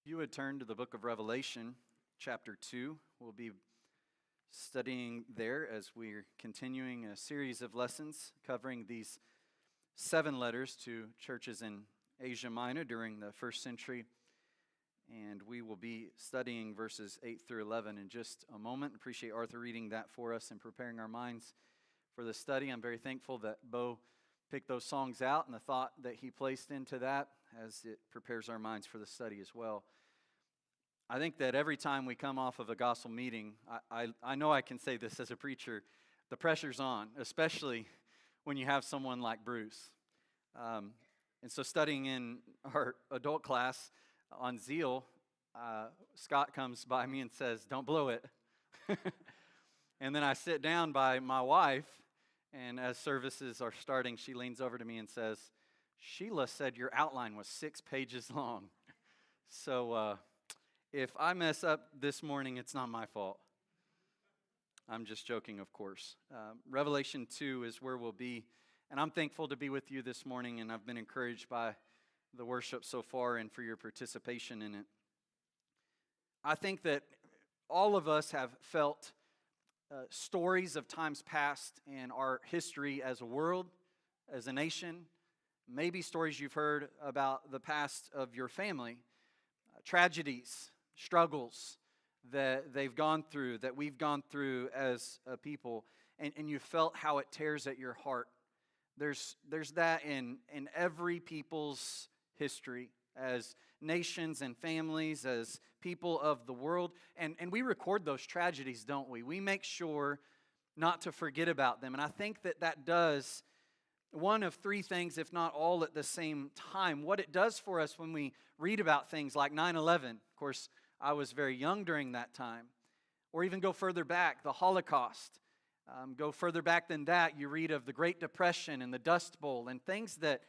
You would turn to the book of Revelation, chapter 2. We'll be studying there as we're continuing a series of lessons covering these 7 letters to churches in Asia Minor during the first century. And we will be studying verses 8 through 11 in just a moment. Appreciate Arthur reading that for us and preparing our minds for the study. I'm very thankful that Bo picked those songs out and the thought that he placed into that as it prepares our minds for the study as well. I think that every time we come off of a gospel meeting, I know I can say this as a preacher, the pressure's on, especially when you have someone like Bruce. And so studying in our adult class on zeal, Scott comes by me and says, "Don't blow it." And then I sit down by my wife, and as services are starting, she leans over to me and says, "Sheila said your outline was 6 pages long." So if I mess up this morning, it's not my fault. I'm just joking, of course. Revelation 2 is where we'll be, and I'm thankful to be with you this morning, and I've been encouraged by the worship so far and for your participation in it. I think that all of us have felt stories of times past in our history as a world, as a nation, maybe stories you've heard about the past of your family, tragedies, struggles that they've gone through, that we've gone through as a people, and you felt how it tears at your heart. There's that in every people's history, as nations and families, as people of the world. And we record those tragedies, don't we? We make sure not to forget about them. And I think that does one of 3 things, if not all at the same time. What it does for us when we read about things like 9/11. Of course, I was very young during that time. Or even go further back, the Holocaust. Go further back than that, you read of the Great Depression and the Dust Bowl and things that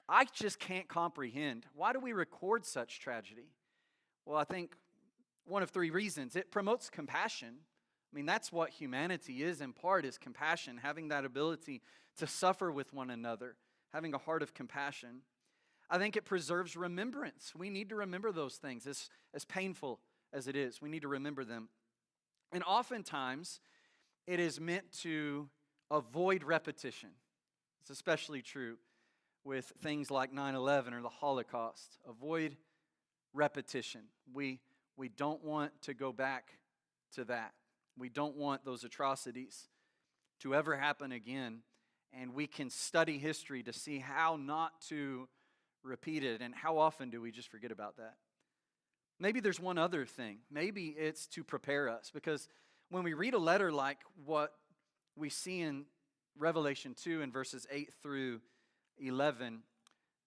I just can't comprehend. Why do we record such tragedy? Well, I think one of 3 reasons. It promotes compassion. I mean, that's what humanity is in part, is compassion, having that ability to suffer with one another, having a heart of compassion. I think it preserves remembrance. We need to remember those things, as painful as it is. We need to remember them. And oftentimes, it is meant to avoid repetition. It's especially true with things like 9/11 or the Holocaust. Avoid repetition. We don't want to go back to that. We don't want those atrocities to ever happen again. And we can study history to see how not to repeat it. And how often do we just forget about that? Maybe there's one other thing. Maybe it's to prepare us. Because when we read a letter like what we see in Revelation 2 in verses 8 through 11,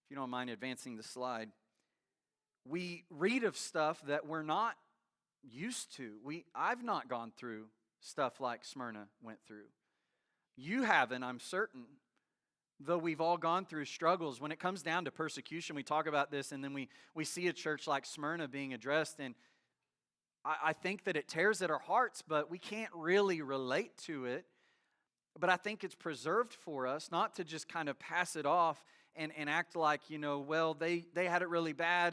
if you don't mind advancing the slide, we read of stuff that we're not used to. I've not gone through stuff like Smyrna went through. You haven't, I'm certain, though we've all gone through struggles. When it comes down to persecution, we talk about this, and then we see a church like Smyrna being addressed, and I think that it tears at our hearts, but we can't really relate to it. But I think it's preserved for us, not to just kind of pass it off and act like, well, they had it really bad,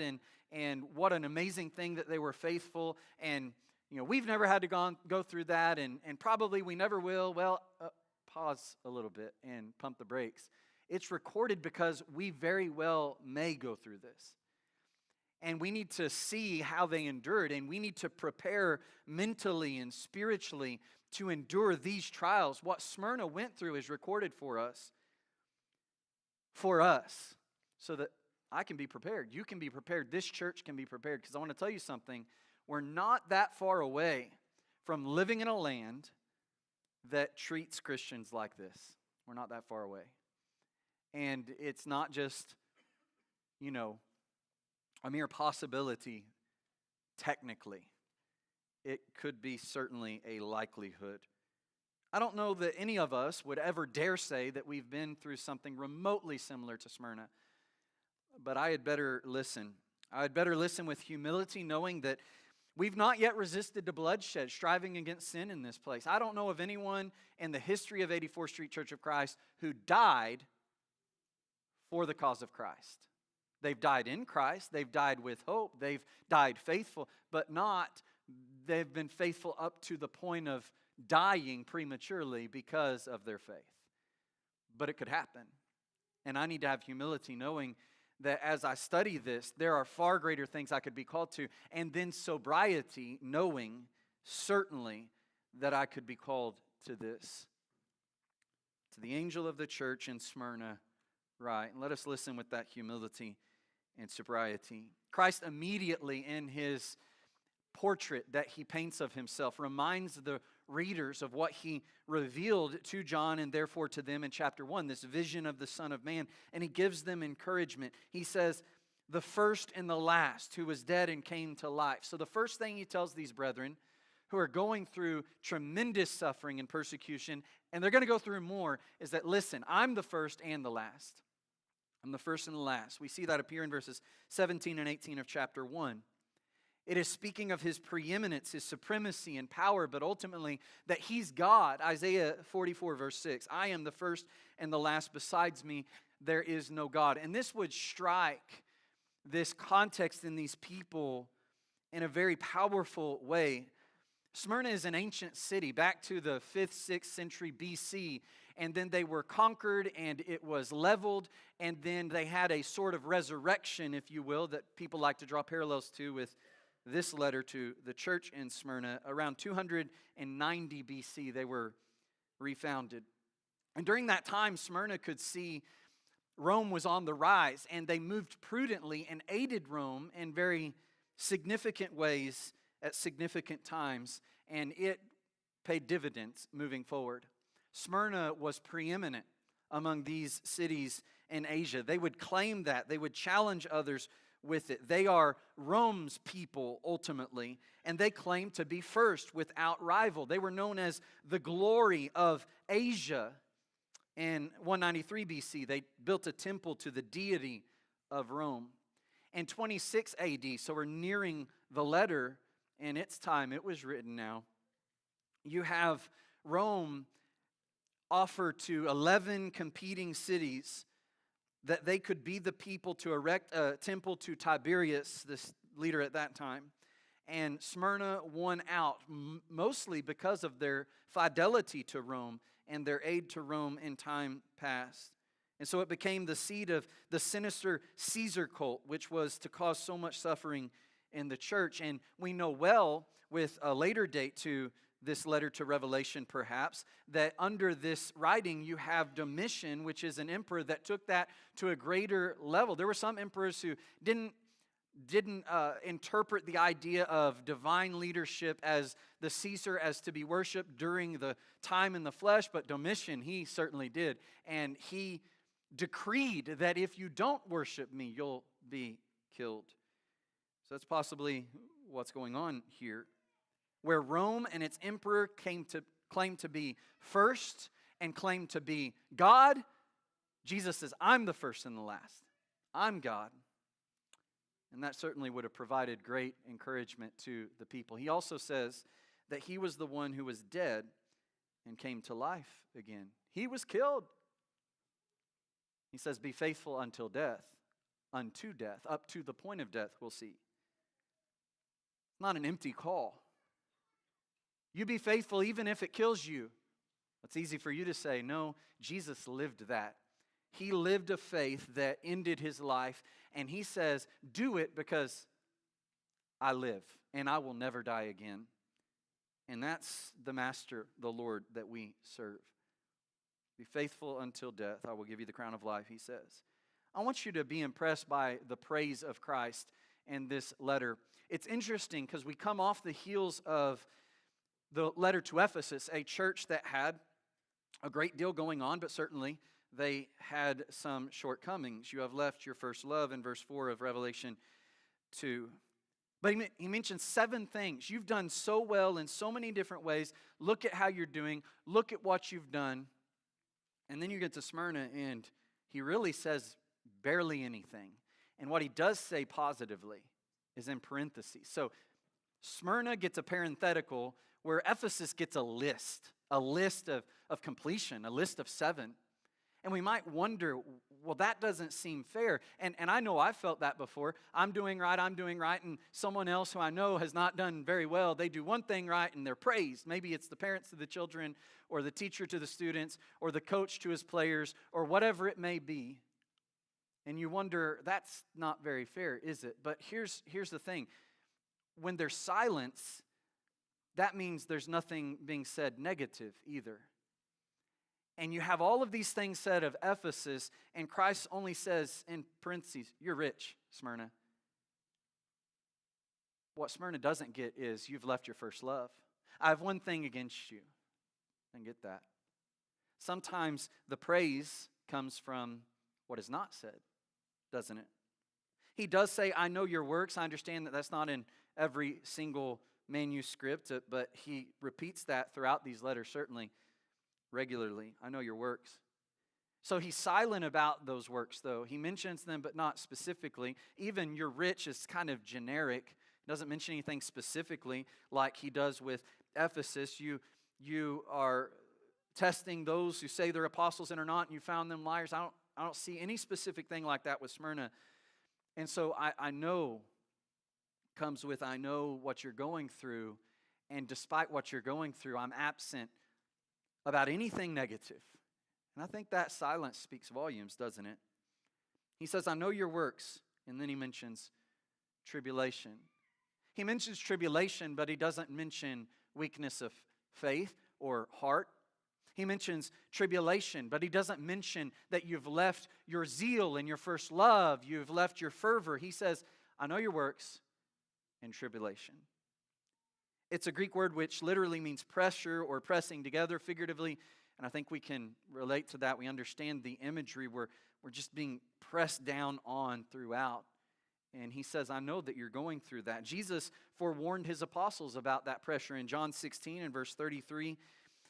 and what an amazing thing that they were faithful, and we've never had to go through that, and probably we never will. Well, pause a little bit and pump the brakes. It's recorded because we very well may go through this. And we need to see how they endured, and we need to prepare mentally and spiritually to endure these trials. What Smyrna went through is recorded for us, so that I can be prepared. You can be prepared. This church can be prepared, because I want to tell you something. We're not that far away from living in a land that treats Christians like this. We're not that far away. And it's not just, a mere possibility, technically. It could be certainly a likelihood. I don't know that any of us would ever dare say that we've been through something remotely similar to Smyrna. But I had better listen. I had better listen with humility, knowing that we've not yet resisted to bloodshed, striving against sin in this place. I don't know of anyone in the history of 84th Street Church of Christ who died for the cause of Christ. They've died in Christ. They've died with hope. They've died faithful, but they've been faithful up to the point of dying prematurely because of their faith. But it could happen. And I need to have humility knowing that as I study this, there are far greater things I could be called to. And then sobriety, knowing certainly that I could be called to this. To the angel of the church in Smyrna, write. And let us listen with that humility and sobriety. Christ immediately in his portrait that he paints of himself reminds the readers of what he revealed to John and therefore to them in chapter 1, this vision of the Son of Man. And he gives them encouragement. He says, the first and the last who was dead and came to life. So the first thing he tells these brethren who are going through tremendous suffering and persecution, and they're going to go through more, is that, listen, I'm the first and the last. I'm the first and the last. We see that appear in verses 17 and 18 of chapter 1. It is speaking of his preeminence, his supremacy and power, but ultimately that he's God. Isaiah 44 verse 6, I am the first and the last. Besides me, there is no God. And this would strike this context in these people in a very powerful way. Smyrna is an ancient city back to the 5th, 6th century BC. And then they were conquered and it was leveled. And then they had a sort of resurrection, if you will, that people like to draw parallels to with this letter to the church in Smyrna. Around 290 BC, they were refounded. And during that time, Smyrna could see Rome was on the rise, and they moved prudently and aided Rome in very significant ways at significant times, and it paid dividends moving forward. Smyrna was preeminent among these cities in Asia. They would claim that. They would challenge others with it. They are Rome's people ultimately, and they claim to be first without rival. They were known as the glory of Asia. In 193 BC, they built a temple to the deity of Rome. In 26 AD, so we're nearing the letter in its time, it was written now, you have Rome offer to 11 competing cities that they could be the people to erect a temple to Tiberius, this leader at that time. And Smyrna won out, mostly because of their fidelity to Rome and their aid to Rome in time past. And so it became the seat of the sinister Caesar cult, which was to cause so much suffering in the church. And we know well, with a later date to this letter to Revelation perhaps, that under this writing you have Domitian, which is an emperor that took that to a greater level. There were some emperors who didn't interpret the idea of divine leadership as the Caesar as to be worshipped during the time in the flesh, but Domitian, he certainly did. And he decreed that if you don't worship me, you'll be killed. So that's possibly what's going on here, where Rome and its emperor claim to be first and claim to be God. Jesus says, I'm the first and the last. I'm God. And that certainly would have provided great encouragement to the people. He also says that he was the one who was dead and came to life again. He was killed. He says, be faithful until death, unto death, up to the point of death, we'll see. It's not an empty call. You be faithful even if it kills you. It's easy for you to say, no, Jesus lived that. He lived a faith that ended his life, and he says, do it because I live, and I will never die again. And that's the Master, the Lord, that we serve. Be faithful until death. I will give you the crown of life, he says. I want you to be impressed by the praise of Christ in this letter. It's interesting because we come off the heels of the letter to Ephesus, a church that had a great deal going on, but certainly they had some shortcomings. You have left your first love in verse 4 of Revelation 2. But he mentions 7 things. You've done so well in so many different ways. Look at how you're doing. Look at what you've done. And then you get to Smyrna, and he really says barely anything. And what he does say positively is in parentheses. So Smyrna gets a parenthetical where Ephesus gets a list of completion, a list of 7. And we might wonder, well, that doesn't seem fair. And I know I've felt that before. I'm doing right, and someone else who I know has not done very well, they do one thing right and they're praised. Maybe it's the parents to the children, or the teacher to the students, or the coach to his players, or whatever it may be. And you wonder, that's not very fair, is it? But here's the thing. When there's silence, that means there's nothing being said negative either. And you have all of these things said of Ephesus, and Christ only says in parentheses, you're rich, Smyrna. What Smyrna doesn't get is you've left your first love. I have one thing against you. And get that. Sometimes the praise comes from what is not said, doesn't it? He does say, I know your works. I understand that that's not in every single manuscript, but he repeats that throughout these letters, certainly regularly. I know your works. So he's silent about those works, though. He mentions them, but not specifically. Even you're rich is kind of generic. He doesn't mention anything specifically like he does with Ephesus. You are testing those who say they're apostles and are not, and you found them liars. I don't see any specific thing like that with Smyrna. And so I know comes with, I know what you're going through, and despite what you're going through, I'm absent about anything negative. And I think that silence speaks volumes, doesn't it? He says, I know your works, and then he mentions tribulation. He mentions tribulation, but he doesn't mention weakness of faith or heart. He mentions tribulation, but he doesn't mention that you've left your zeal and your first love, you've left your fervor. He says, I know your works and tribulation. It's a Greek word which literally means pressure or pressing together figuratively, and I think we can relate to that. We understand the imagery where we're just being pressed down on throughout. And he says, I know that you're going through that. Jesus forewarned his apostles about that pressure in John 16 and verse 33.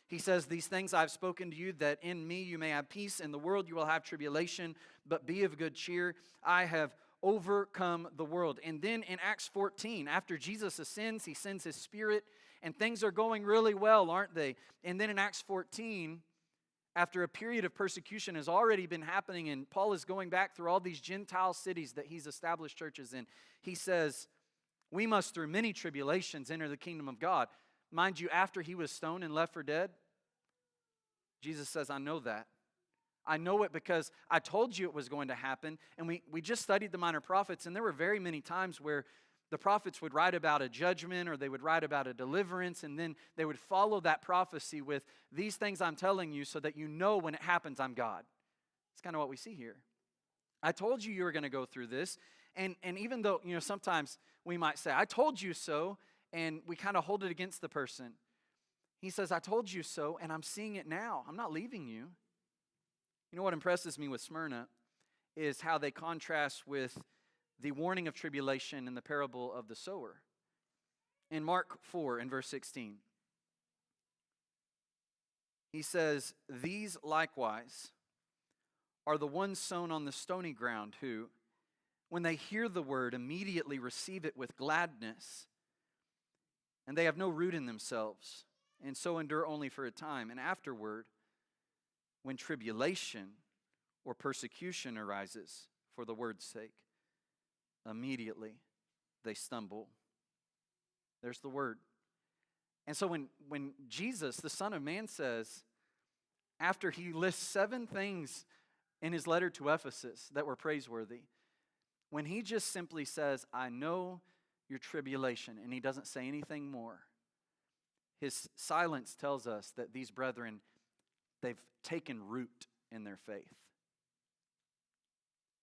He says, these things I've spoken to you, that in me you may have peace. In the world you will have tribulation, but be of good cheer. I have overcome the world. And then in Acts 14, after Jesus ascends, he sends his Spirit, and things are going really well, aren't they? And then in Acts 14, after a period of persecution has already been happening, and Paul is going back through all these Gentile cities that he's established churches in, he says, we must through many tribulations enter the kingdom of God. Mind you, after he was stoned and left for dead, Jesus says, I know that. I know it because I told you it was going to happen. And we just studied the minor prophets, and there were very many times where the prophets would write about a judgment or they would write about a deliverance, and then they would follow that prophecy with these things I'm telling you so that you know when it happens I'm God. It's kind of what we see here. I told you were going to go through this. And even though, sometimes we might say, I told you so, and we kind of hold it against the person. He says, I told you so, and I'm seeing it now. I'm not leaving you. You know what impresses me with Smyrna is how they contrast with the warning of tribulation in the parable of the sower. In Mark 4, in verse 16, he says, these likewise are the ones sown on the stony ground who, when they hear the word, immediately receive it with gladness, and they have no root in themselves, and so endure only for a time. And afterward, when tribulation or persecution arises for the word's sake, immediately they stumble. There's the word. And so when Jesus, the Son of Man, says, after he lists 7 things in his letter to Ephesus that were praiseworthy, when he just simply says, I know your tribulation, and he doesn't say anything more, his silence tells us that these brethren, they've taken root in their faith.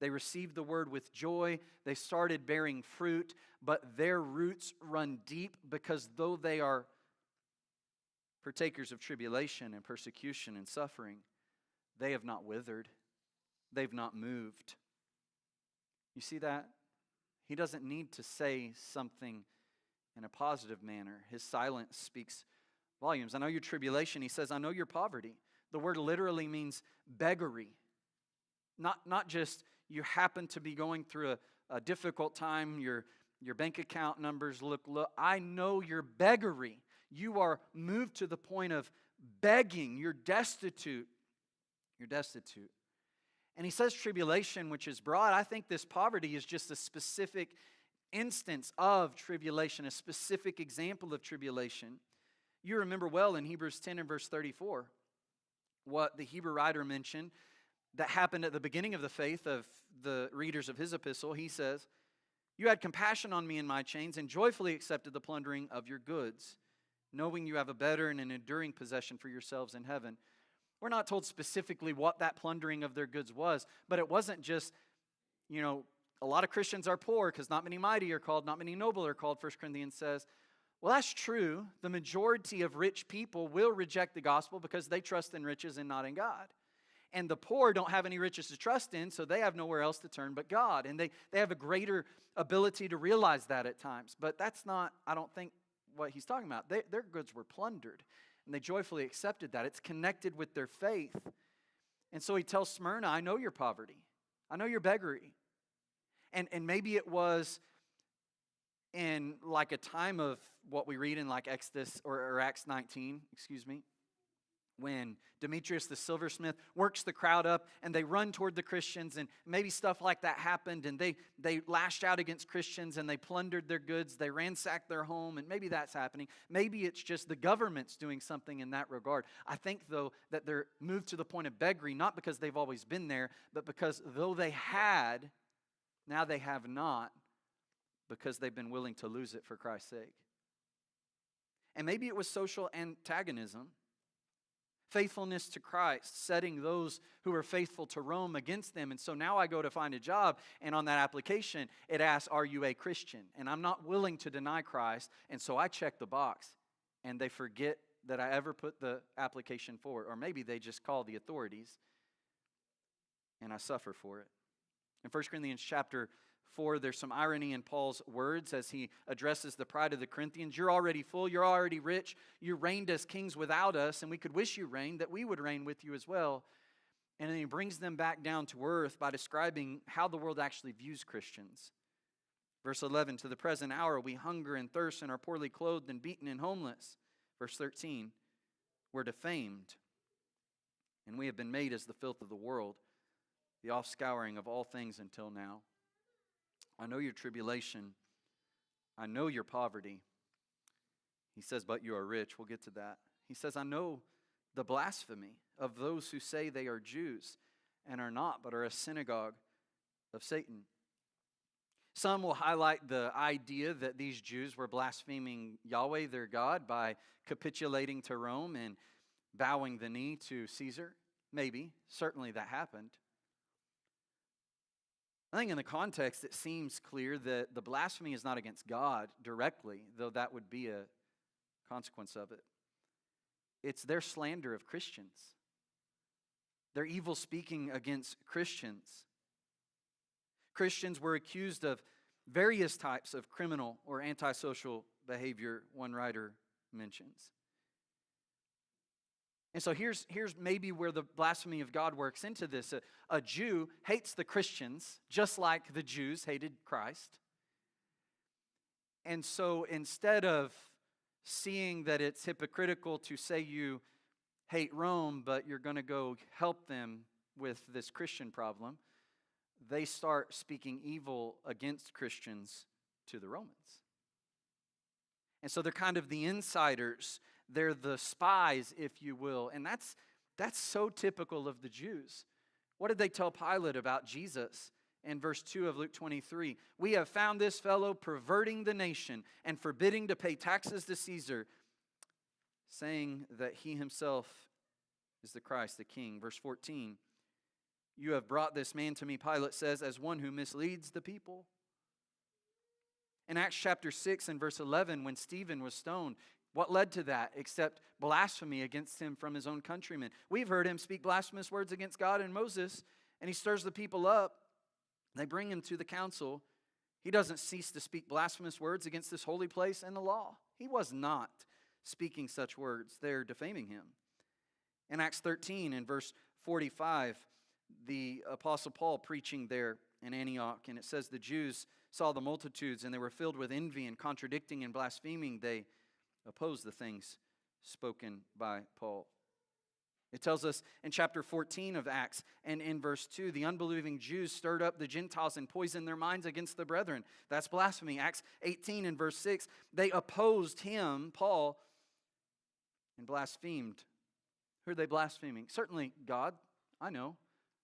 They received the word with joy. They started bearing fruit, but their roots run deep because though they are partakers of tribulation and persecution and suffering, they have not withered. They've not moved. You see that? He doesn't need to say something in a positive manner. His silence speaks volumes. I know your tribulation. He says, I know your poverty. The word literally means beggary. Not just you happen to be going through a difficult time, your bank account numbers look low. I know your beggary. You are moved to the point of begging. You're destitute. You're destitute. And he says tribulation, which is broad. I think this poverty is just a specific instance of tribulation, a specific example of tribulation. You remember well in Hebrews 10 and verse 34 what the Hebrew writer mentioned that happened at the beginning of the faith of the readers of his epistle. He says, "You had compassion on me in my chains and joyfully accepted the plundering of your goods, knowing you have a better and an enduring possession for yourselves in heaven." We're not told specifically what that plundering of their goods was, but it wasn't just, a lot of Christians are poor because not many mighty are called, not many noble are called, 1 Corinthians says. Well, that's true. The majority of rich people will reject the gospel because they trust in riches and not in God. And the poor don't have any riches to trust in, so they have nowhere else to turn but God. And they have a greater ability to realize that at times. But that's not, I don't think, what he's talking about. Their goods were plundered, and they joyfully accepted that. It's connected with their faith. And so he tells Smyrna, I know your poverty. I know your beggary. And maybe it was in like a time of what we read in like Exodus or Acts 19, when Demetrius the silversmith works the crowd up and they run toward the Christians, and maybe stuff like that happened, and they lashed out against Christians and they plundered their goods, they ransacked their home, and maybe that's happening. Maybe it's just the government's doing something in that regard. I think, though, that they're moved to the point of beggary, not because they've always been there, but because though they had, now they have not, because they've been willing to lose it for Christ's sake. And maybe it was social antagonism. Faithfulness to Christ, setting those who are faithful to Rome against them. And so now I go to find a job, and on that application, it asks, are you a Christian? And I'm not willing to deny Christ, and so I check the box, and they forget that I ever put the application forward. Or maybe they just call the authorities, and I suffer for it. In 1 Corinthians chapter 4, there's some irony in Paul's words as he addresses the pride of the Corinthians. You're already full, you're already rich, you reigned as kings without us, and we could wish you reigned, that we would reign with you as well. And then he brings them back down to earth by describing how the world actually views Christians. Verse 11, to the present hour we hunger and thirst and are poorly clothed and beaten and homeless. Verse 13, we're defamed, and we have been made as the filth of the world, the offscouring of all things until now. I know your tribulation. I know your poverty. He says, but you are rich. We'll get to that. He says, I know the blasphemy of those who say they are Jews and are not, but are a synagogue of Satan. Some will highlight the idea that these Jews were blaspheming Yahweh, their God, by capitulating to Rome and bowing the knee to Caesar. Maybe. Certainly that happened. I think in the context, it seems clear that the blasphemy is not against God directly, though that would be a consequence of it. It's their slander of Christians. Their evil speaking against Christians. Christians were accused of various types of criminal or antisocial behavior, one writer mentions. And so here's maybe where the blasphemy of God works into this. A Jew hates the Christians just like the Jews hated Christ. And so instead of seeing that it's hypocritical to say you hate Rome, but you're going to go help them with this Christian problem, they start speaking evil against Christians to the Romans. And so they're kind of the insiders. They're the spies, if you will. And that's so typical of the Jews. What did they tell Pilate about Jesus? In verse 2 of Luke 23, we have found this fellow perverting the nation and forbidding to pay taxes to Caesar, saying that he himself is the Christ, the King. Verse 14, you have brought this man to me, Pilate says, as one who misleads the people. In Acts chapter 6 and verse 11, when Stephen was stoned, what led to that except blasphemy against him from his own countrymen? We've heard him speak blasphemous words against God and Moses, and he stirs the people up. They bring him to the council. He doesn't cease to speak blasphemous words against this holy place and the law. He was not speaking such words. They're defaming him. In Acts 13 and verse 45, the Apostle Paul preaching there in Antioch, and it says the Jews saw the multitudes and they were filled with envy, and contradicting and blaspheming, they opposed the things spoken by Paul. It tells us in chapter 14 of Acts and in verse 2, the unbelieving Jews stirred up the Gentiles and poisoned their minds against the brethren. That's blasphemy. Acts 18 and verse 6, they opposed him, Paul, and blasphemed. Who are they blaspheming? Certainly God, I know.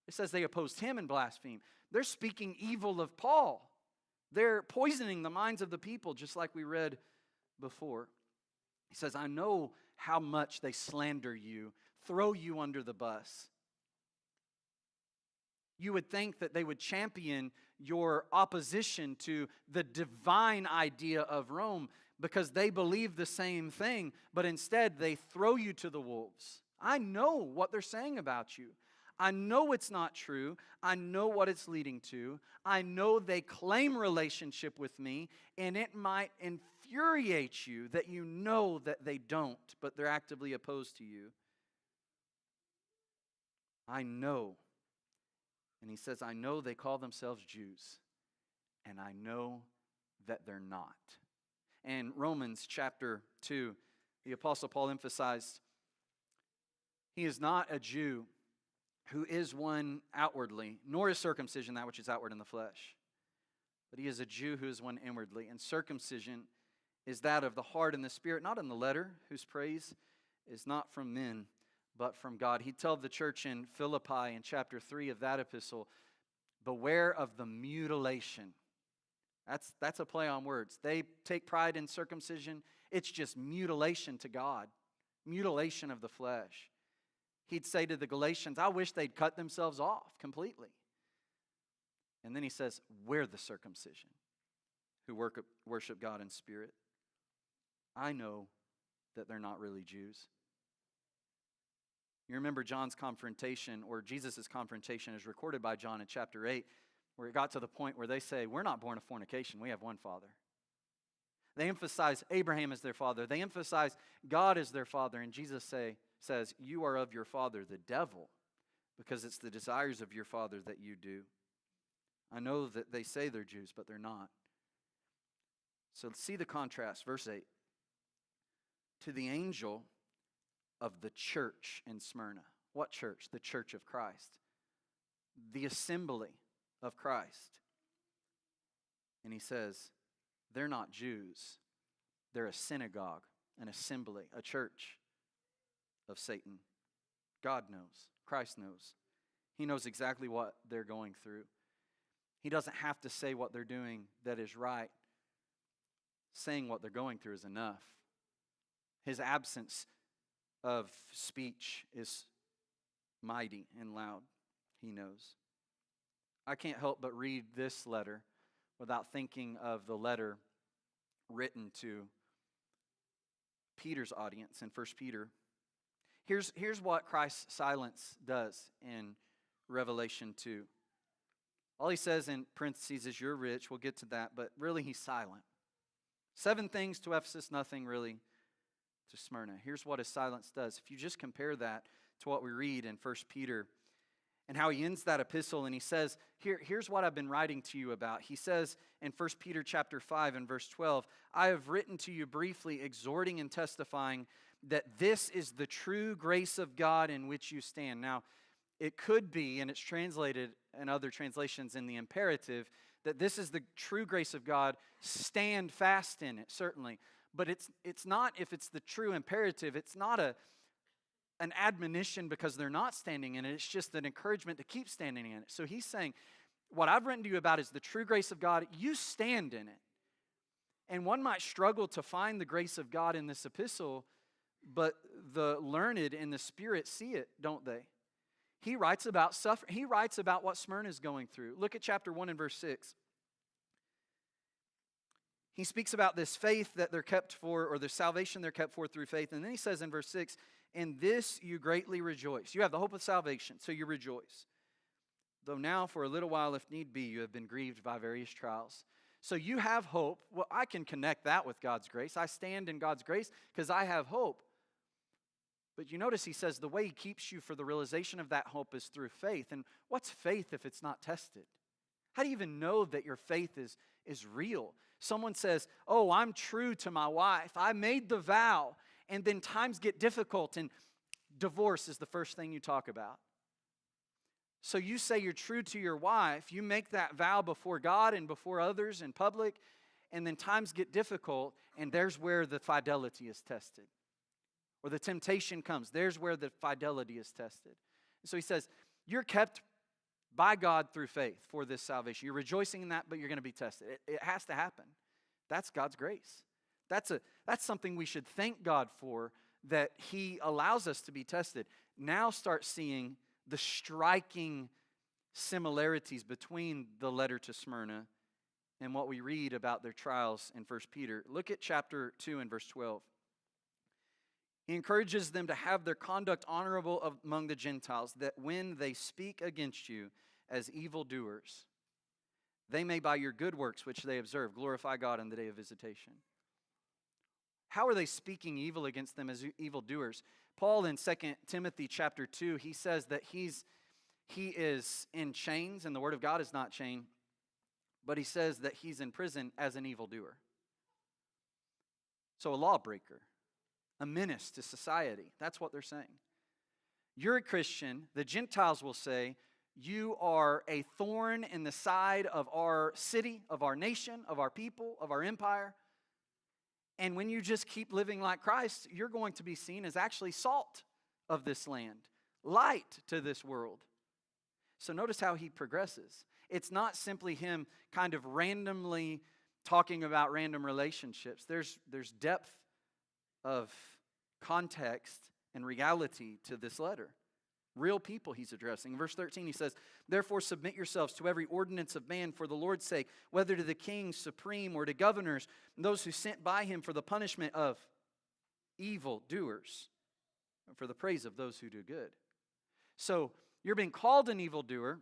It says they opposed him and blasphemed. They're speaking evil of Paul. They're poisoning the minds of the people, just like we read before. He says, I know how much they slander you, throw you under the bus. You would think that they would champion your opposition to the divine idea of Rome because they believe the same thing, but instead they throw you to the wolves. I know what they're saying about you. I know it's not true. I know what it's leading to. I know they claim relationship with me, and it might infuriate you that you know that they don't, but they're actively opposed to you. I know. And he says, I know they call themselves Jews, and I know that they're not. And Romans chapter 2, the Apostle Paul emphasized, he is not a Jew who is one outwardly, nor is circumcision that which is outward in the flesh. But he is a Jew who is one inwardly. And circumcision is that of the heart and the spirit, not in the letter, whose praise is not from men, but from God. He told the church in Philippi in chapter 3 of that epistle, beware of the mutilation. That's a play on words. They take pride in circumcision. It's just mutilation to God, mutilation of the flesh. He'd say to the Galatians, I wish they'd cut themselves off completely. And then he says, we're the circumcision who worship God in spirit. I know that they're not really Jews. You remember John's confrontation, or Jesus' confrontation is recorded by John in chapter 8, where it got to the point where they say, we're not born of fornication, we have one Father. They emphasize Abraham as their father. They emphasize God as their father. And Jesus says, you are of your father, the devil, because it's the desires of your father that you do. I know that they say they're Jews, but they're not. So see the contrast, verse 8. To the angel of the church in Smyrna. What church? The church of Christ. The assembly of Christ. And he says, they're not Jews. They're a synagogue, an assembly, a church of Satan. God knows. Christ knows. He knows exactly what they're going through. He doesn't have to say what they're doing that is right. Saying what they're going through is enough. His absence of speech is mighty and loud. He knows. I can't help but read this letter without thinking of the letter written to Peter's audience in 1 Peter. Here's what Christ's silence does in Revelation 2. All he says in parentheses is, you're rich. We'll get to that, but really he's silent. 7 things to Ephesus, nothing really to Smyrna. Here's what his silence does. If you just compare that to what we read in 1 Peter and how he ends that epistle, and he says, here's what I've been writing to you about. He says in 1 Peter chapter 5 and verse 12, I have written to you briefly, exhorting and testifying that this is the true grace of God in which you stand. Now, it could be, and it's translated in other translations in the imperative, that this is the true grace of God, stand fast in it, certainly. But it's not, if it's the true imperative, it's not an admonition because they're not standing in it. It's just an encouragement to keep standing in it. So he's saying, what I've written to you about is the true grace of God. You stand in it. And one might struggle to find the grace of God in this epistle, but the learned in the Spirit see it, don't they? He writes about suffering. He writes about what Smyrna is going through. Look at chapter 1 and verse 6. He speaks about this faith that they're kept for, or the salvation they're kept for through faith. And then he says in verse 6, in this you greatly rejoice. You have the hope of salvation, so you rejoice. Though now for a little while, if need be, you have been grieved by various trials. So you have hope. Well, I can connect that with God's grace. I stand in God's grace because I have hope. But you notice he says the way he keeps you for the realization of that hope is through faith. And what's faith if it's not tested? How do you even know that your faith is real? Someone says, oh, I'm true to my wife. I made the vow. And then times get difficult and divorce is the first thing you talk about. So you say you're true to your wife, you make that vow before God and before others in public, and then times get difficult, and there's where the fidelity is tested. Or the temptation comes, there's where the fidelity is tested. And so he says, you're kept by God through faith for this salvation. You're rejoicing in that, but you're going to be tested. It has to happen. That's God's grace. That's something we should thank God for, that He allows us to be tested. Now start seeing the striking similarities between the letter to Smyrna and what we read about their trials in 1 Peter. Look at chapter 2 and verse 12. He encourages them to have their conduct honorable among the Gentiles, that when they speak against you as evildoers, they may by your good works which they observe glorify God in the day of visitation. How are they speaking evil against them as evildoers? Paul in 2 Timothy chapter 2, he says that he is in chains, and the word of God is not chained, but he says that he's in prison as an evildoer. So a lawbreaker, a menace to society. That's what they're saying. You're a Christian. The Gentiles will say, you are a thorn in the side of our city, of our nation, of our people, of our empire. And when you just keep living like Christ, you're going to be seen as actually salt of this land, light to this world. So notice how he progresses. It's not simply him kind of randomly talking about random relationships. There's depth of context and reality to this letter. Real people he's addressing. In verse 13 he says, therefore submit yourselves to every ordinance of man for the Lord's sake, whether to the king supreme or to governors, and those who sent by him for the punishment of evil doers, and for the praise of those who do good. So you're being called an evildoer.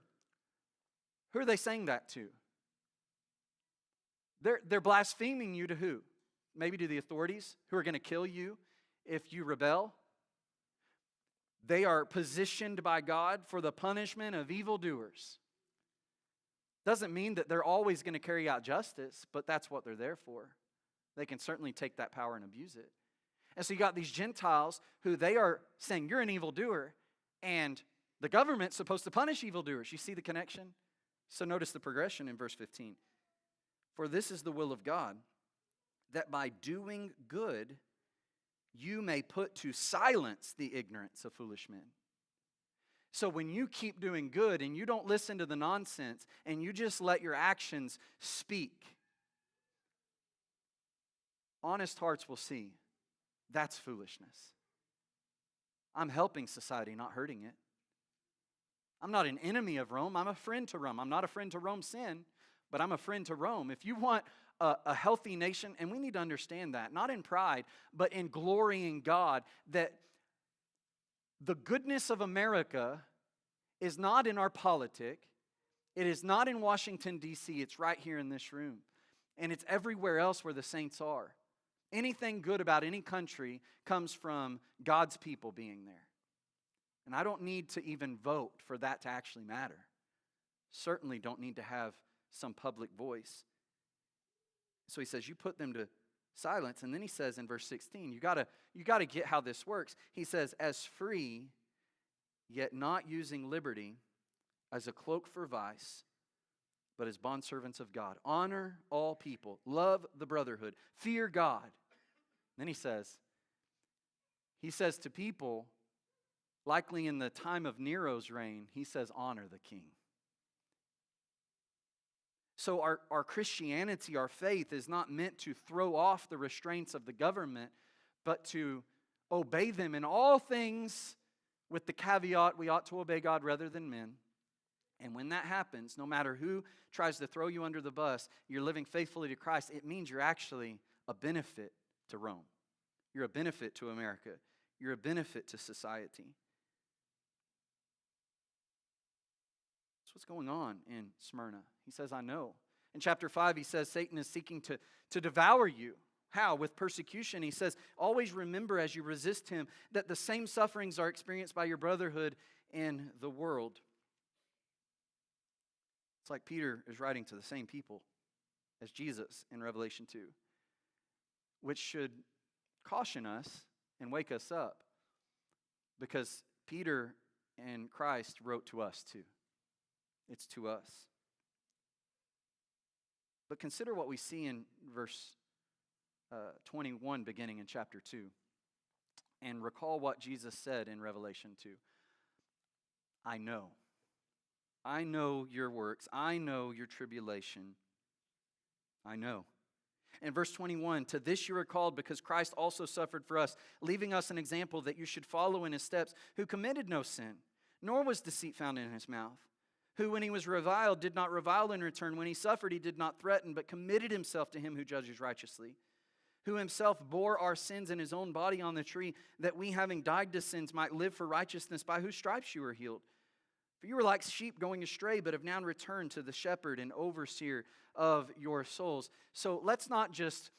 Who are they saying that to? They're blaspheming you to who? Maybe to the authorities who are going to kill you if you rebel. They are positioned by God for the punishment of evildoers. Doesn't mean that they're always going to carry out justice, but that's what they're there for. They can certainly take that power and abuse it. And so you got these Gentiles who they are saying, you're an evildoer, and the government's supposed to punish evildoers. You see the connection? So notice the progression in verse 15. For this is the will of God, that by doing good you may put to silence the ignorance of foolish men. So when you keep doing good and you don't listen to the nonsense and you just let your actions speak, honest hearts will see that's foolishness. I'm helping society, not hurting it. I'm not an enemy of Rome. I'm a friend to Rome. I'm not a friend to Rome's sin, but I'm a friend to Rome. If you want a healthy nation, and we need to understand that, not in pride, but in glorying God, that the goodness of America is not in our politic. It is not in Washington, D.C. It's right here in this room. And it's everywhere else where the saints are. Anything good about any country comes from God's people being there. And I don't need to even vote for that to actually matter. Certainly don't need to have some public voice. So he says, you put them to silence. And then he says in verse 16, you gotta get how this works. He says, as free, yet not using liberty as a cloak for vice, but as bondservants of God. Honor all people. Love the brotherhood. Fear God. Then he says to people, likely in the time of Nero's reign, he says, honor the king. So our Christianity, our faith, is not meant to throw off the restraints of the government, but to obey them in all things, with the caveat we ought to obey God rather than men. And when that happens, no matter who tries to throw you under the bus, you're living faithfully to Christ, it means you're actually a benefit to Rome. You're a benefit to America. You're a benefit to society. That's what's going on in Smyrna. He says, I know. In chapter 5, he says Satan is seeking to devour you. How? With persecution. He says, always remember as you resist him that the same sufferings are experienced by your brotherhood in the world. It's like Peter is writing to the same people as Jesus in Revelation 2, which should caution us and wake us up Because Peter and Christ wrote to us too. It's to us. But consider what we see in verse 21, beginning in chapter 2. And recall what Jesus said in Revelation 2. I know. I know your works. I know your tribulation. I know. In verse 21, to this you are called because Christ also suffered for us, leaving us an example that you should follow in his steps, who committed no sin, nor was deceit found in his mouth, who when he was reviled did not revile in return, when he suffered he did not threaten, but committed himself to him who judges righteously, who himself bore our sins in his own body on the tree, that we having died to sins might live for righteousness, by whose stripes you were healed. For you were like sheep going astray, but have now returned to the shepherd and overseer of your souls. So let's not just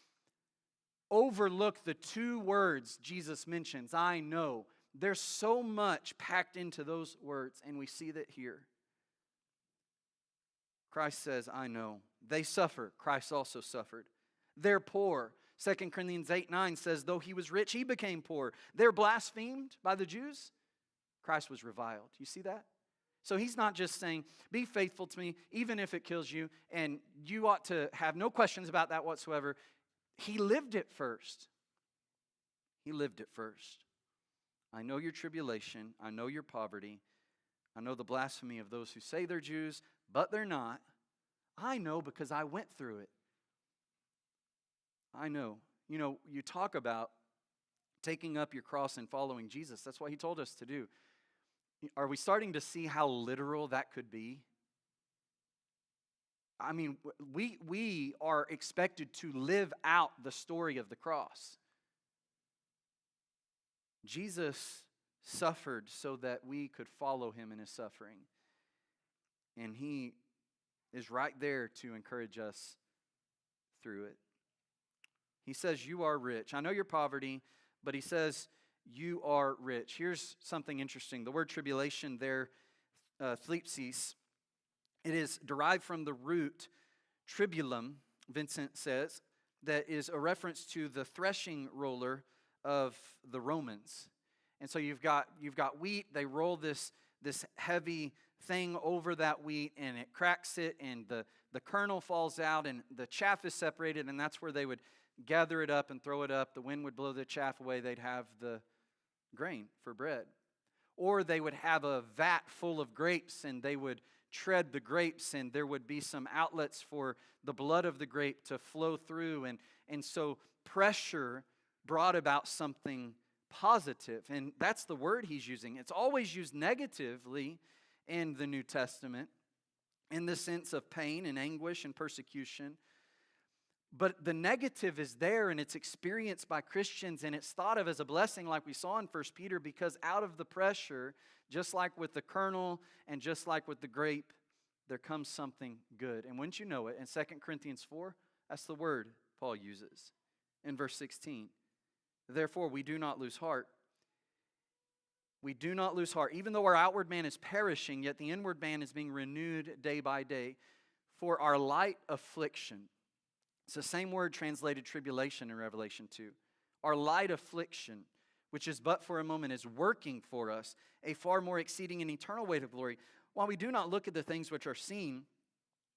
overlook the two words Jesus mentions, I know. There's so much packed into those words, and we see that here. Christ says, I know. They suffer. Christ also suffered. They're poor. 2 Corinthians 8:9 says, though he was rich, he became poor. They're blasphemed by the Jews. Christ was reviled. You see that? So he's not just saying, be faithful to me, even if it kills you, and you ought to have no questions about that whatsoever. He lived it first. He lived it first. I know your tribulation. I know your poverty. I know the blasphemy of those who say they're Jews, but they're not. I know because I went through it. I know. You know, you talk about taking up your cross and following Jesus. That's what he told us to do. Are we starting to see how literal that could be? I mean, we are expected to live out the story of the cross. Jesus suffered so that we could follow him in his suffering. And he is right there to encourage us through it. He says, you are rich. I know your poverty, but he says, you are rich. Here's something interesting. The word tribulation there, thlipsis, it is derived from the root tribulum, Vincent says, that is a reference to the threshing roller of the Romans. And so you've got wheat. They roll this heavy thing over that wheat, and it cracks it, and the kernel falls out, and the chaff is separated, and that's where they would gather it up and throw it up. The wind would blow the chaff away. They'd have the grain for bread. Or they would have a vat full of grapes, and they would tread the grapes, and there would be some outlets for the blood of the grape to flow through. And so pressure brought about something positive. And that's the word he's using. It's always used negatively in the New Testament in the sense of pain and anguish and persecution. But the negative is there, and it's experienced by Christians, and it's thought of as a blessing like we saw in 1 Peter, because out of the pressure, just like with the kernel and just like with the grape, there comes something good. And wouldn't you know it, in 2 Corinthians 4, that's the word Paul uses. In verse 16, therefore we do not lose heart. We do not lose heart. Even though our outward man is perishing, yet the inward man is being renewed day by day. For our light affliction, it's the same word translated tribulation in Revelation 2. Our light affliction, which is but for a moment, is working for us a far more exceeding and eternal weight of glory. While we do not look at the things which are seen,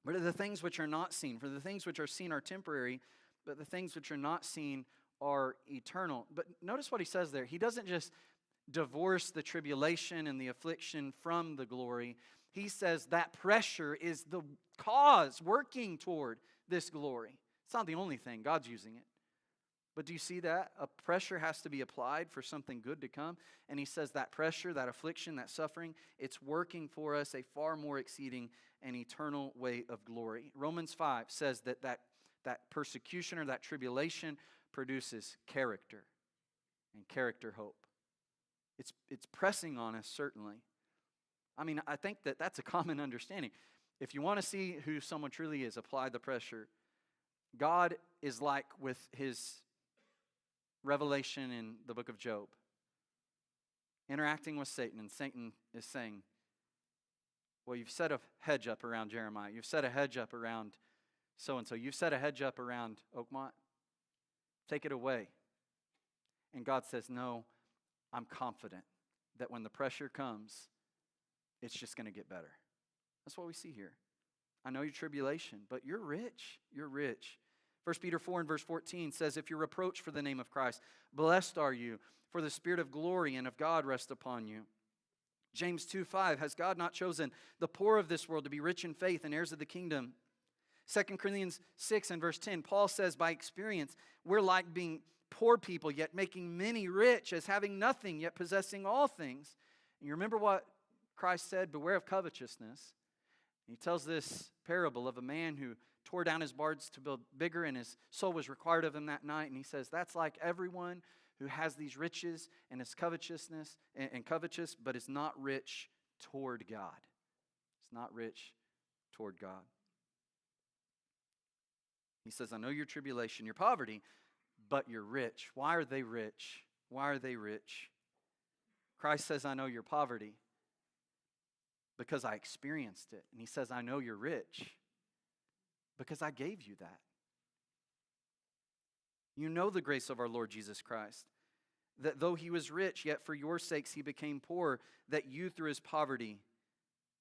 but at the things which are not seen. For the things which are seen are temporary, but the things which are not seen are eternal. But notice what he says there. He doesn't just divorce the tribulation and the affliction from the glory. He says that pressure is the cause working toward this glory. It's not the only thing. God's using it. But do you see that? A pressure has to be applied for something good to come. And he says that pressure, that affliction, that suffering, it's working for us a far more exceeding and eternal weight of glory. Romans 5 says that persecution or that tribulation produces character, and character hope. It's pressing on us, certainly. I mean, I think that's a common understanding. If you want to see who someone truly is, apply the pressure. God is like with his revelation in the book of Job, interacting with Satan, and Satan is saying, well, you've set a hedge up around Jeremiah. You've set a hedge up around so-and-so. You've set a hedge up around Oakmont. Take it away. And God says, no, I'm confident that when the pressure comes, it's just going to get better. That's what we see here. I know your tribulation, but you're rich. You're rich. 1 Peter 4 and verse 14 says, if you're reproached for the name of Christ, blessed are you, for the Spirit of glory and of God rests upon you. James 2:5, has God not chosen the poor of this world to be rich in faith and heirs of the kingdom? 2 Corinthians 6 and verse 10, Paul says, by experience, we're like being poor people, yet making many rich, as having nothing, yet possessing all things. And you remember what Christ said, beware of covetousness. He tells this parable of a man who tore down his barns to build bigger, and his soul was required of him that night. And he says, that's like everyone who has these riches and is covetousness and covetous, but is not rich toward God. It's not rich toward God. He says, I know your tribulation, your poverty, but you're rich. Why are they rich? Why are they rich? Christ says, I know your poverty because I experienced it. And he says, I know you're rich because I gave you that. You know the grace of our Lord Jesus Christ, that though he was rich, yet for your sakes he became poor, that you through his poverty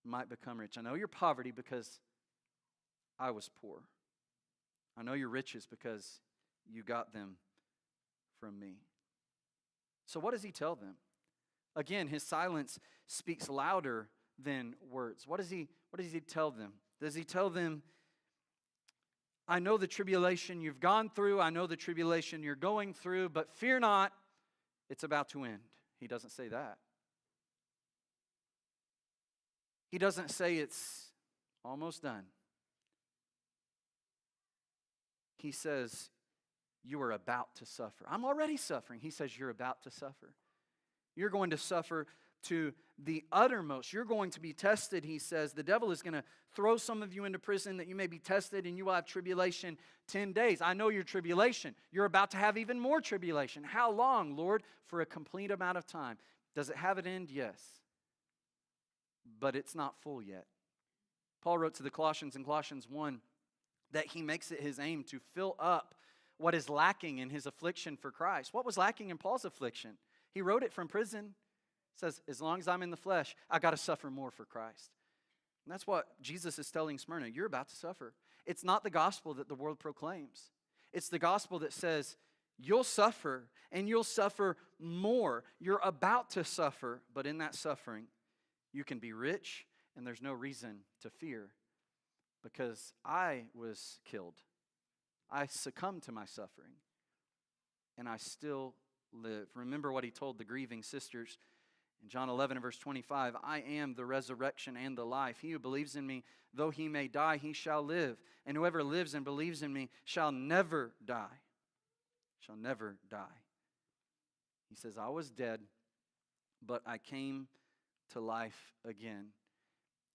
might become rich. I know your poverty because I was poor. I know your riches because you got them from me. So what does he tell them? Again, his silence speaks louder than words. What does he tell them? Does he tell them, I know the tribulation you've gone through, I know the tribulation you're going through, but fear not, it's about to end? He doesn't say that. He doesn't say it's almost done. He says, you are about to suffer. I'm already suffering. He says, you're about to suffer. You're going to suffer to the uttermost. You're going to be tested, he says. The devil is going to throw some of you into prison that you may be tested, and you will have tribulation 10 days. I know your tribulation. You're about to have even more tribulation. How long, Lord? For a complete amount of time. Does it have an end? Yes. But it's not full yet. Paul wrote to the Colossians in Colossians 1 that he makes it his aim to fill up what is lacking in his affliction for Christ. What was lacking in Paul's affliction? He wrote it from prison. Says, as long as I'm in the flesh, I got to suffer more for Christ. And that's what Jesus is telling Smyrna. You're about to suffer. It's not the gospel that the world proclaims. It's the gospel that says, you'll suffer, and you'll suffer more. You're about to suffer, but in that suffering, you can be rich, and there's no reason to fear, because I was killed. I succumbed to my suffering, and I still live. Remember what he told the grieving sisters in John 11 and verse 25, I am the resurrection and the life. He who believes in me, though he may die, he shall live. And whoever lives and believes in me shall never die. Shall never die. He says, I was dead, but I came to life again.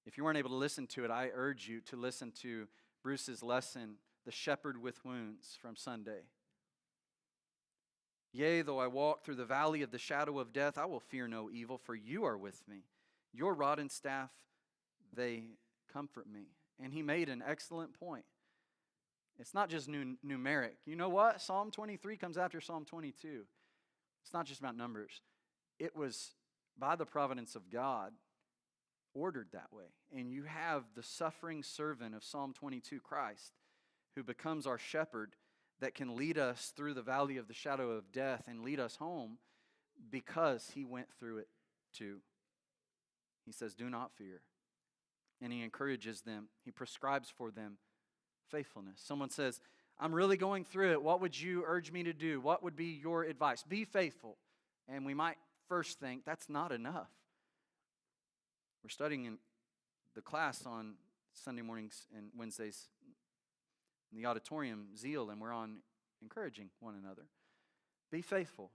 If you weren't able to listen to it, I urge you to listen to Bruce's lesson, The Shepherd with Wounds, from Sunday. Yea, though I walk through the valley of the shadow of death, I will fear no evil, for you are with me. Your rod and staff, they comfort me. And he made an excellent point. It's not just numeric. You know what? Psalm 23 comes after Psalm 22. It's not just about numbers. It was by the providence of God ordered that way. And you have the suffering servant of Psalm 22, Christ, who becomes our shepherd, that can lead us through the valley of the shadow of death and lead us home because he went through it too. He says, do not fear. And he encourages them. He prescribes for them faithfulness. Someone says, I'm really going through it. What would you urge me to do? What would be your advice? Be faithful. And we might first think that's not enough. We're studying in the class on Sunday mornings and Wednesdays in the auditorium, Zeal, and we're on encouraging one another. Be faithful.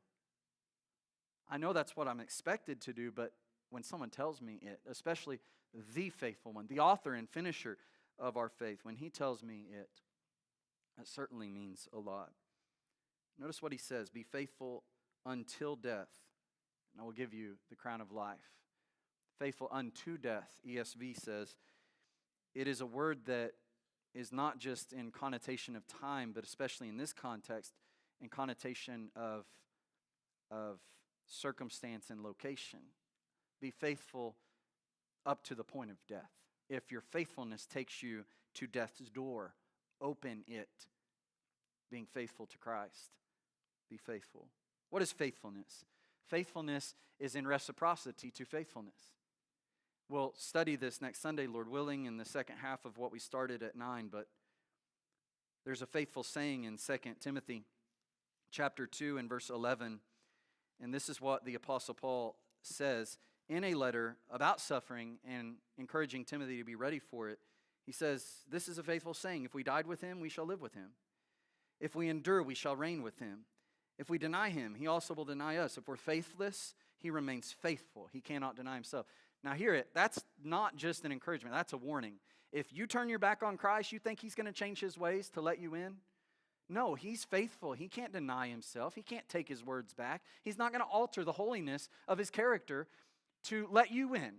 I know that's what I'm expected to do, but when someone tells me it, especially the faithful one, the author and finisher of our faith, when he tells me it, that certainly means a lot. Notice what he says, be faithful until death, and I will give you the crown of life. Faithful unto death, ESV says. It is a word that is not just in connotation of time, but especially in this context, in connotation of circumstance and location. Be faithful up to the point of death. If your faithfulness takes you to death's door, open it. Being faithful to Christ. Be faithful. What is faithfulness? Faithfulness is in reciprocity to faithfulness. We'll study this next Sunday, Lord willing, in the second half of what we started at 9, but there's a faithful saying in 2 Timothy chapter 2 and verse 11, and this is what the Apostle Paul says in a letter about suffering and encouraging Timothy to be ready for it. He says, this is a faithful saying, if we died with him, we shall live with him. If we endure, we shall reign with him. If we deny him, he also will deny us. If we're faithless, he remains faithful. He cannot deny himself. Now hear it, that's not just an encouragement, that's a warning. If you turn your back on Christ, you think he's going to change his ways to let you in? No, he's faithful. He can't deny himself. He can't take his words back. He's not going to alter the holiness of his character to let you in.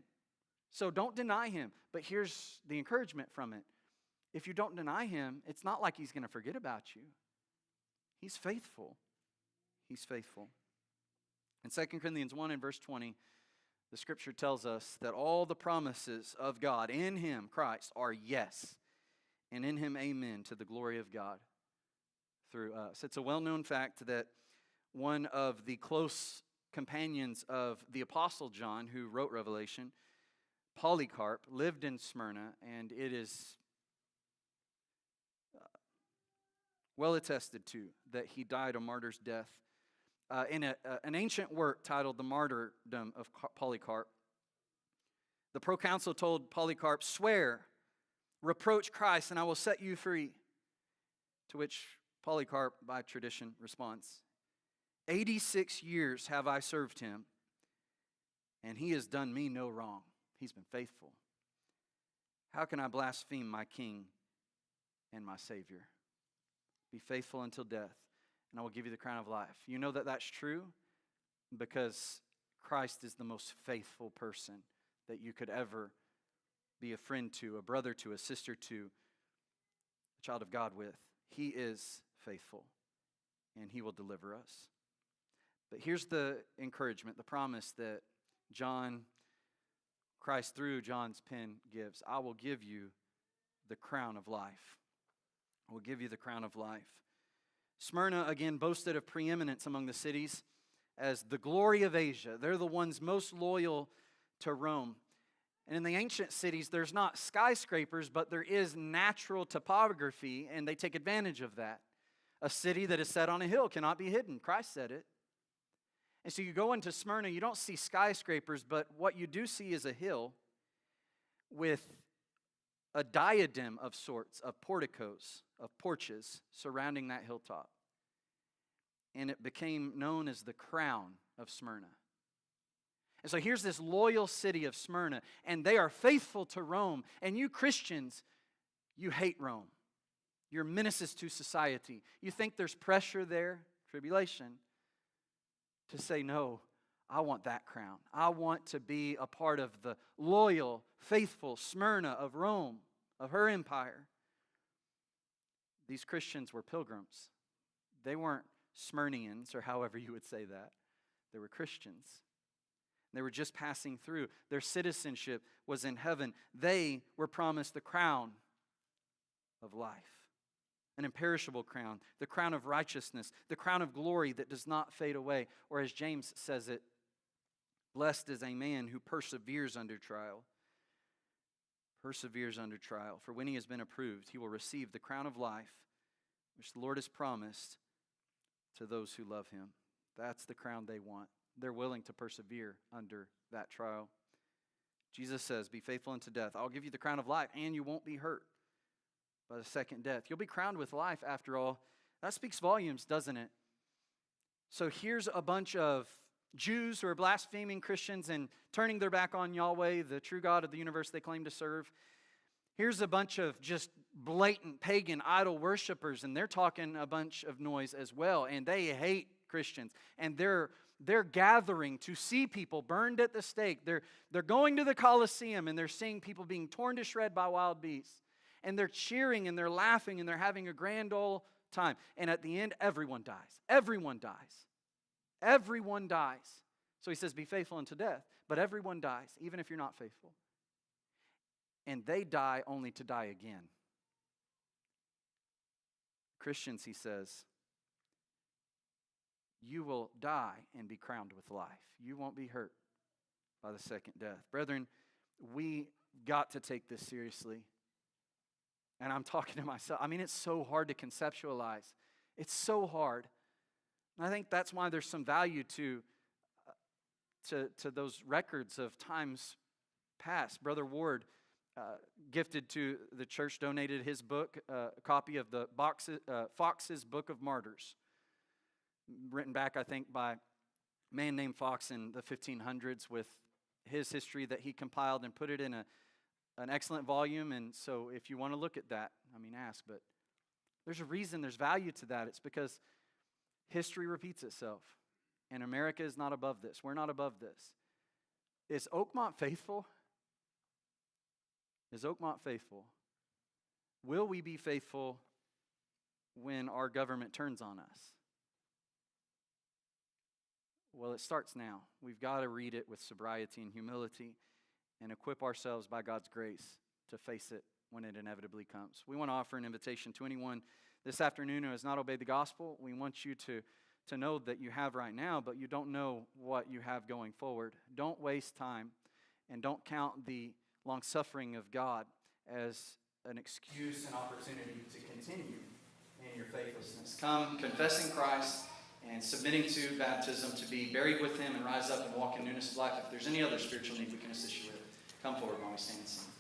So don't deny him. But here's the encouragement from it. If you don't deny him, it's not like he's going to forget about you. He's faithful. He's faithful. In 2 Corinthians 1 and verse 20, the scripture tells us that all the promises of God in him, Christ, are yes, and in him amen to the glory of God through us. It's a well-known fact that one of the close companions of the Apostle John, who wrote Revelation, Polycarp, lived in Smyrna, and it is well attested to that he died a martyr's death. In an ancient work titled The Martyrdom of Polycarp, the proconsul told Polycarp, swear, reproach Christ, and I will set you free. To which Polycarp, by tradition, responds, 86 years have I served him, and he has done me no wrong. He's been faithful. How can I blaspheme my King and my Savior? Be faithful until death, and I will give you the crown of life. You know that that's true because Christ is the most faithful person that you could ever be a friend to, a brother to, a sister to, a child of God with. He is faithful, and he will deliver us. But here's the encouragement, the promise that Christ through John's pen gives. I will give you the crown of life. I will give you the crown of life. Smyrna, again, boasted of preeminence among the cities as the glory of Asia. They're the ones most loyal to Rome. And in the ancient cities, there's not skyscrapers, but there is natural topography, and they take advantage of that. A city that is set on a hill cannot be hidden. Christ said it. And so you go into Smyrna, you don't see skyscrapers, but what you do see is a hill with a diadem of sorts, of porticos, of porches surrounding that hilltop. And it became known as the crown of Smyrna. And so here's this loyal city of Smyrna, and they are faithful to Rome. And you Christians, you hate Rome. You're menaces to society. You think there's pressure there, tribulation, to say, no, I want that crown. I want to be a part of the loyal, faithful Smyrna of Rome, of her empire. These Christians were pilgrims. They weren't Smyrnians, or however you would say that. They were Christians. They were just passing through. Their citizenship was in heaven. They were promised the crown of life, an imperishable crown, the crown of righteousness, the crown of glory that does not fade away. Or as James says it, blessed is a man who perseveres under trial. Perseveres under trial. For when he has been approved, he will receive the crown of life, which the Lord has promised to those who love him. That's the crown they want. They're willing to persevere under that trial. Jesus says, be faithful unto death. I'll give you the crown of life, and you won't be hurt by the second death. You'll be crowned with life after all. That speaks volumes, doesn't it? So here's a bunch of Jews who are blaspheming Christians and turning their back on Yahweh, the true God of the universe they claim to serve. Here's a bunch of just blatant pagan idol worshipers, and they're talking a bunch of noise as well, and they hate Christians. And they're gathering to see people burned at the stake. They're going to the Colosseum, and they're seeing people being torn to shreds by wild beasts. And they're cheering, and they're laughing, and they're having a grand old time. And at the end, everyone dies. Everyone dies. Everyone dies. So he says, be faithful unto death. But everyone dies, even if you're not faithful. And they die only to die again. Christians, he says, you will die and be crowned with life. You won't be hurt by the second death. Brethren, we got to take this seriously. And I'm talking to myself. I mean, it's so hard to conceptualize. It's so hard. And I think that's why there's some value to those records of times past. Brother Ward, gifted to the church, donated his book, a copy of the Fox's Book of Martyrs, written back, I think, by a man named Fox in the 1500s, with his history that he compiled and put it in an excellent volume. And so if you want to look at that, I mean, ask. But there's a reason, there's value to that. It's because history repeats itself. And America is not above this. We're not above this. Is Oakmont faithful? Is Oakmont faithful? Will we be faithful when our government turns on us? Well, it starts now. We've got to read it with sobriety and humility and equip ourselves by God's grace to face it when it inevitably comes. We want to offer an invitation to anyone this afternoon who has not obeyed the gospel. We want you to know that you have right now, but you don't know what you have going forward. Don't waste time, and don't count the long-suffering of God as an excuse and opportunity to continue in your faithlessness. Come confessing Christ and submitting to baptism to be buried with Him and rise up and walk in newness of life. If there's any other spiritual need we can assist you with, come forward while we stand and sing.